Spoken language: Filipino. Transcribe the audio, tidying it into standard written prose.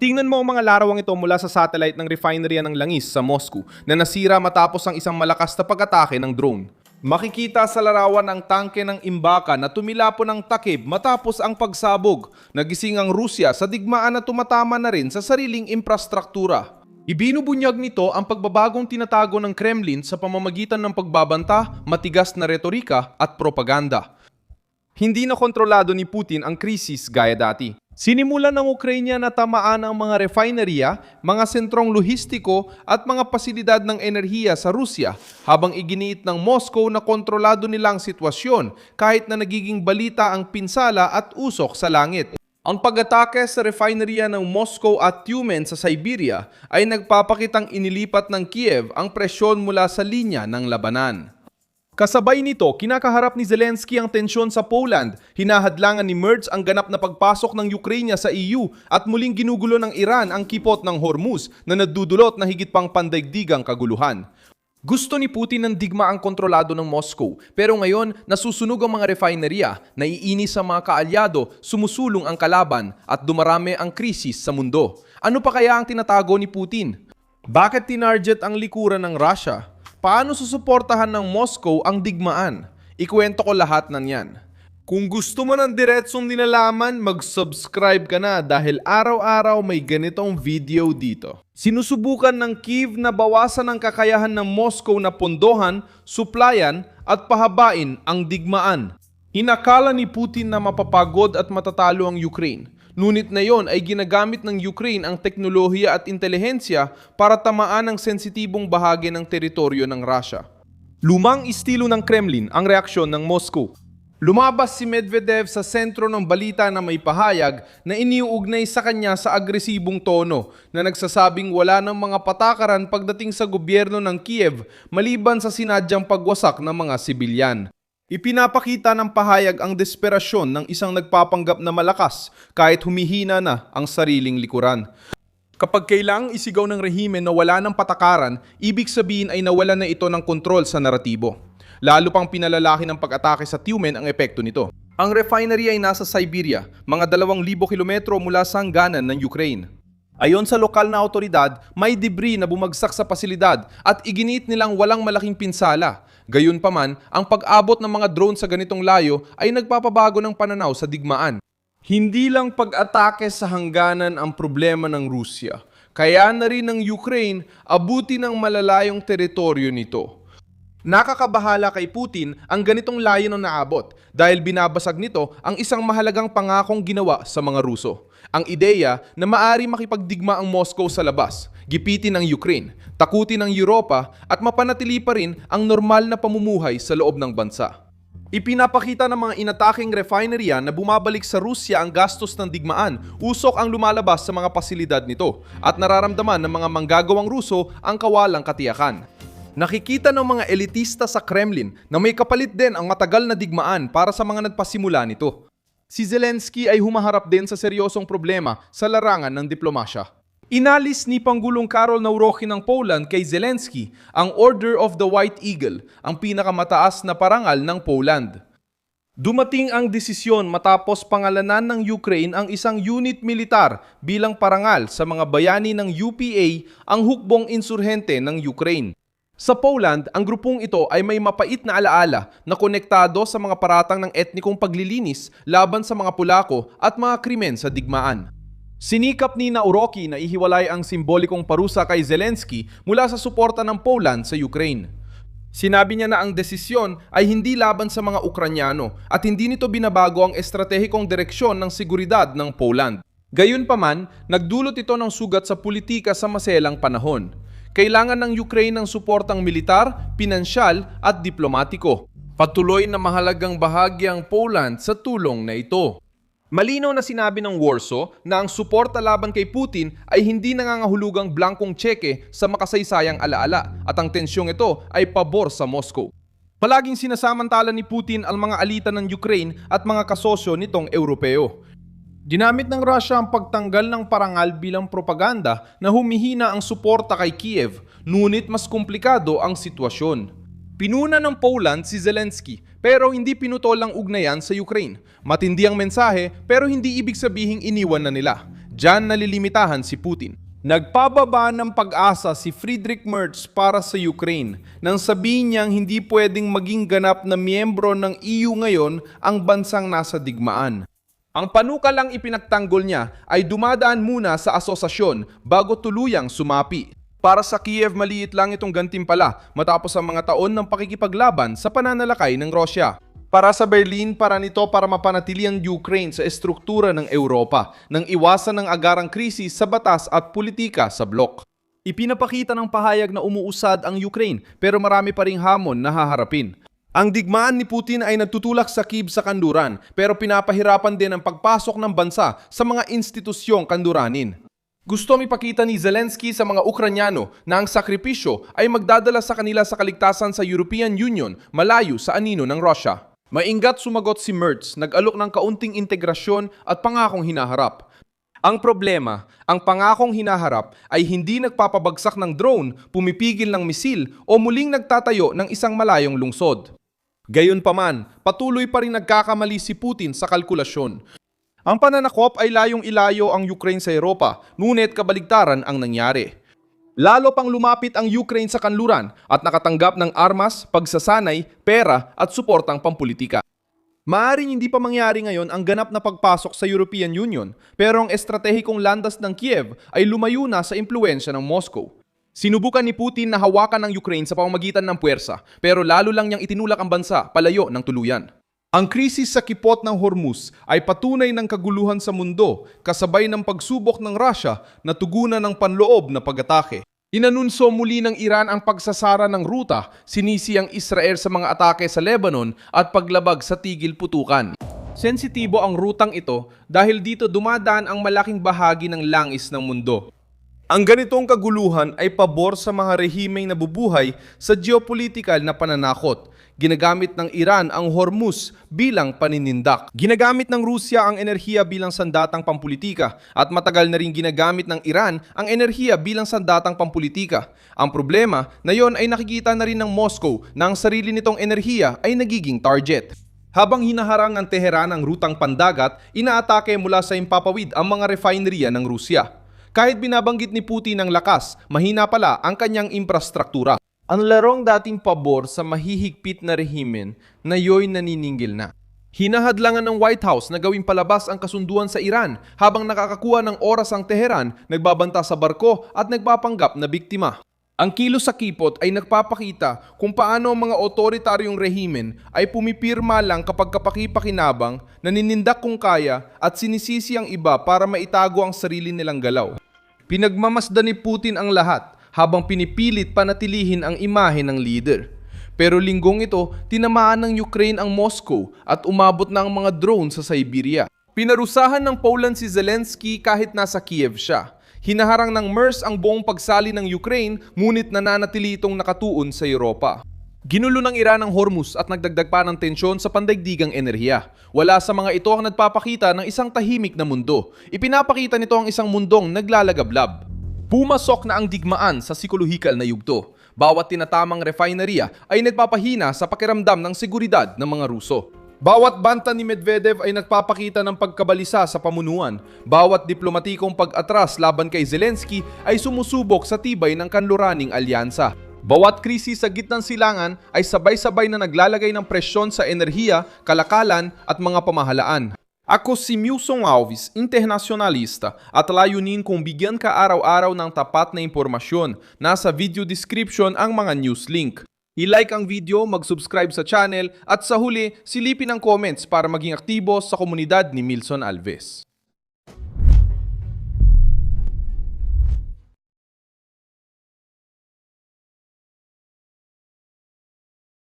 Tingnan mo ang mga larawang ito mula sa satellite ng refinery ng langis sa Moscow na nasira matapos ang isang malakas na pag-atake ng drone. Makikita sa larawan ang tangke ng imbaka na tumilapon ng takip matapos ang pagsabog. Nagising ang Rusya sa digmaan na tumatama na rin sa sariling infrastruktura. Ibinubunyag nito ang pagbabagong tinatago ng Kremlin sa pamamagitan ng pagbabanta, matigas na retorika at propaganda. Hindi na kontrolado ni Putin ang krisis gaya dati. Sinimulan ng Ukraine na tamaan ang mga refinerya, mga sentrong lohistiko at mga pasilidad ng enerhiya sa Rusya habang iginiit ng Moscow na kontrolado nilang sitwasyon kahit na nagiging balita ang pinsala at usok sa langit. Ang pag-atake sa refinerya ng Moscow at Tyumen sa Siberia ay nagpapakitang inilipat ng Kiev ang presyon mula sa linya ng labanan. Kasabay nito, kinakaharap ni Zelensky ang tensyon sa Poland, hinahadlangan ni Merz ang ganap na pagpasok ng Ukraine sa EU at muling ginugulo ng Iran ang kipot ng Hormuz na nagdudulot na higit pang pandaigdigang kaguluhan. Gusto ni Putin ng digma ang kontrolado ng Moscow, pero ngayon nasusunog ang mga refinerya, naiinis ang mga kaalyado, sumusulong ang kalaban at dumarami ang krisis sa mundo. Ano pa kaya ang tinatago ni Putin? Bakit tinarget ang likuran ng Russia? Paano susuportahan ng Moscow ang digmaan? Ikuwento ko lahat ng yan. Kung gusto mo ng diretsong nilalaman, mag-subscribe ka na dahil araw-araw may ganitong video dito. Sinusubukan ng Kyiv na bawasan ang kakayahan ng Moscow na pondohan, suplayan at pahabain ang digmaan. Inakala ni Putin na mapapagod at matatalo ang Ukraine. Ngunit na yon ay ginagamit ng Ukraine ang teknolohiya at intelihensya para tamaan ang sensitibong bahagi ng teritoryo ng Russia. Lumang estilo ng Kremlin ang reaksyon ng Moscow. Lumabas si Medvedev sa sentro ng balita na may pahayag na iniuugnay sa kanya sa agresibong tono na nagsasabing wala ng mga patakaran pagdating sa gobyerno ng Kiev maliban sa sinadyang pagwasak ng mga sibilyan. Ipinapakita ng pahayag ang desperasyon ng isang nagpapanggap na malakas kahit humihina na ang sariling likuran. Kapag kailangang isigaw ng rehimen na wala ng patakaran, ibig sabihin ay nawala na ito ng kontrol sa naratibo. Lalo pang pinalalaki ng pag-atake sa Tyumen ang epekto nito. Ang refinery ay nasa Siberia, mga 2,000 kilometro mula sa hangganan ng Ukraine. Ayon sa lokal na autoridad, may debris na bumagsak sa pasilidad at iginit nilang walang malaking pinsala. Gayunpaman, ang pag-abot ng mga drone sa ganitong layo ay nagpapabago ng pananaw sa digmaan. Hindi lang pag-atake sa hangganan ang problema ng Rusya, kaya na rin ng Ukraine abuti ng malalayong teritoryo nito. Nakakabahala kay Putin ang ganitong layo ng naabot dahil binabasag nito ang isang mahalagang pangakong ginawa sa mga Ruso. Ang ideya na maari makipagdigma ang Moscow sa labas, gipitin ang Ukraine, takutin ang Europa at mapanatili pa rin ang normal na pamumuhay sa loob ng bansa. Ipinapakita ng mga inataking refinerya na bumabalik sa Rusya ang gastos ng digmaan, usok ang lumalabas sa mga pasilidad nito at nararamdaman ng mga manggagawang Ruso ang kawalang katiyakan. Nakikita ng mga elitista sa Kremlin na may kapalit din ang matagal na digmaan para sa mga nagpasimula nito. Si Zelensky ay humaharap din sa seryosong problema sa larangan ng diplomasya. Inalis ni Pangulong Karol Nawrocki ng Poland kay Zelensky ang Order of the White Eagle, ang pinakamataas na parangal ng Poland. Dumating ang desisyon matapos pangalanan ng Ukraine ang isang unit militar bilang parangal sa mga bayani ng UPA, ang hukbong insurhente ng Ukraine. Sa Poland, ang grupong ito ay may mapait na alaala na konektado sa mga paratang ng etnikong paglilinis laban sa mga Polako at mga krimen sa digmaan. Sinikap ni Nawrocki na ihiwalay ang simbolikong parusa kay Zelensky mula sa suporta ng Poland sa Ukraine. Sinabi niya na ang desisyon ay hindi laban sa mga Ukranyano at hindi nito binabago ang estratehikong direksyon ng seguridad ng Poland. Gayunpaman, nagdulot ito ng sugat sa politika sa maselang panahon. Kailangan ng Ukraine ng suportang militar, pinansyal at diplomatiko. Patuloy na mahalagang bahagi ang Poland sa tulong na ito. Malinaw na sinabi ng Warsaw na ang suporta laban kay Putin ay hindi nangangahulugang blankong tseke sa makasaysayang alaala at ang tensyong ito ay pabor sa Moscow. Palaging sinasamantala ni Putin ang mga alitan ng Ukraine at mga kasosyo nitong Europeo. Ginamit ng Russia ang pagtanggal ng parangal bilang propaganda na humihina ang suporta kay Kiev, ngunit mas komplikado ang sitwasyon. Pinuna ng Poland si Zelensky pero hindi pinutol ang ugnayan sa Ukraine. Matindi ang mensahe pero hindi ibig sabihing iniwan na nila. Diyan nalilimitahan si Putin. Nagpababa ng pag-asa si Friedrich Merz para sa Ukraine nang sabihin niyang hindi pwedeng maging ganap na miyembro ng EU ngayon ang bansang nasa digmaan. Ang panukalang ipinagtanggol niya ay dumadaan muna sa asosasyon bago tuluyang sumapi. Para sa Kiev, maliit lang itong gantimpala matapos ang mga taon ng pakikipaglaban sa pananalakay ng Rusya. Para sa Berlin, para nito para mapanatili ang Ukraine sa estruktura ng Europa nang iwasan ng agarang krisis sa batas at politika sa blok. Ipinapakita ng pahayag na umuusad ang Ukraine pero marami pa ring hamon na haharapin. Ang digmaan ni Putin ay nagtutulak sa Kyiv sa kanluran pero pinapahirapan din ang pagpasok ng bansa sa mga institusyong kanluranin. Gusto ipakita ni Zelensky sa mga Ukranyano na ang sakripisyo ay magdadala sa kanila sa kaligtasan sa European Union malayo sa anino ng Russia. Maingat sumagot si Merz, nag-alok ng kaunting integrasyon at pangakong hinaharap. Ang problema, ang pangakong hinaharap ay hindi nagpapabagsak ng drone, pumipigil ng misil o muling nagtatayo ng isang malayong lungsod. Gayunpaman, patuloy pa rin nagkakamali si Putin sa kalkulasyon. Ang pananakop ay layong ilayo ang Ukraine sa Europa, ngunit kabaligtaran ang nangyari. Lalo pang lumapit ang Ukraine sa kanluran at nakatanggap ng armas, pagsasanay, pera at suportang pampulitika. Maaring hindi pa mangyari ngayon ang ganap na pagpasok sa European Union pero ang estratehikong landas ng Kiev ay lumayo na sa impluensya ng Moscow. Sinubukan ni Putin na hawakan ang Ukraine sa pamamagitan ng puwersa pero lalo lang niyang itinulak ang bansa palayo ng tuluyan. Ang krisis sa kipot ng Hormuz ay patunay ng kaguluhan sa mundo kasabay ng pagsubok ng Russia na tugunan ng panloob na pag-atake. Inanunso muli ng Iran ang pagsasara ng ruta, sinisi ang Israel sa mga atake sa Lebanon at paglabag sa tigil putukan. Sensitibo ang rutang ito dahil dito dumadaan ang malaking bahagi ng langis ng mundo. Ang ganitong kaguluhan ay pabor sa mga rehimeng nabubuhay sa geopolitikal na pananakot. Ginagamit ng Iran ang Hormuz bilang paninindak. Ginagamit ng Rusya ang enerhiya bilang sandatang pampulitika at matagal na rin ginagamit ng Iran ang enerhiya bilang sandatang pampulitika. Ang problema na yon ay nakikita na rin ng Moscow na ang sarili nitong enerhiya ay nagiging target. Habang hinaharang ng Teheran ang rutang pandagat, inaatake mula sa impapawid ang mga refineria ng Rusya. Kahit binabanggit ni Putin ang lakas, mahina pala ang kanyang infrastruktura. Ang larong dating pabor sa mahihigpit na rehimen na yo'y naniningil na. Hinahadlangan ng White House na gawing palabas ang kasunduan sa Iran habang nakakakuha ng oras ang Teheran, nagbabanta sa barko at nagpapanggap na biktima. Ang kilos sa kipot ay nagpapakita kung paano ang mga otoritaryong rehimen ay pumipirma lang kapag kapakipakinabang, naninindak kung kaya at sinisisi ang iba para maitago ang sarili nilang galaw. Pinagmamasdan ni Putin ang lahat habang pinipilit panatilihin ang imahe ng leader. Pero linggong ito, tinamaan ng Ukraine ang Moscow at umabot na ang mga drone sa Siberia. Pinarusahan ng Poland si Zelensky kahit nasa Kiev siya. Hinaharang ng Merz ang buong pagsali ng Ukraine ngunit nananatili itong nakatuon sa Europa. Ginulo ng Iran ang Hormuz at nagdagdag pa ng tensyon sa pandaigdigang enerhiya. Wala sa mga ito ang nagpapakita ng isang tahimik na mundo. Ipinapakita nito ang isang mundong naglalagablab. Pumasok na ang digmaan sa psikolohikal na yugto. Bawat tinatamang refineria ay nagpapahina sa pakiramdam ng seguridad ng mga Ruso. Bawat banta ni Medvedev ay nagpapakita ng pagkabalisa sa pamunuan. Bawat diplomatikong pag-atras laban kay Zelensky ay sumusubok sa tibay ng kanluraning alyansa. Bawat krisis sa gitnang silangan ay sabay-sabay na naglalagay ng presyon sa enerhiya, kalakalan at mga pamahalaan. Ako si Milson Alves, internacionalista, at layunin kong bigyan ka araw-araw ng tapat na impormasyon. Nasa video description ang mga news link. I-like ang video, mag-subscribe sa channel, at sa huli, silipin ang comments para maging aktibo sa komunidad ni Milson Alves.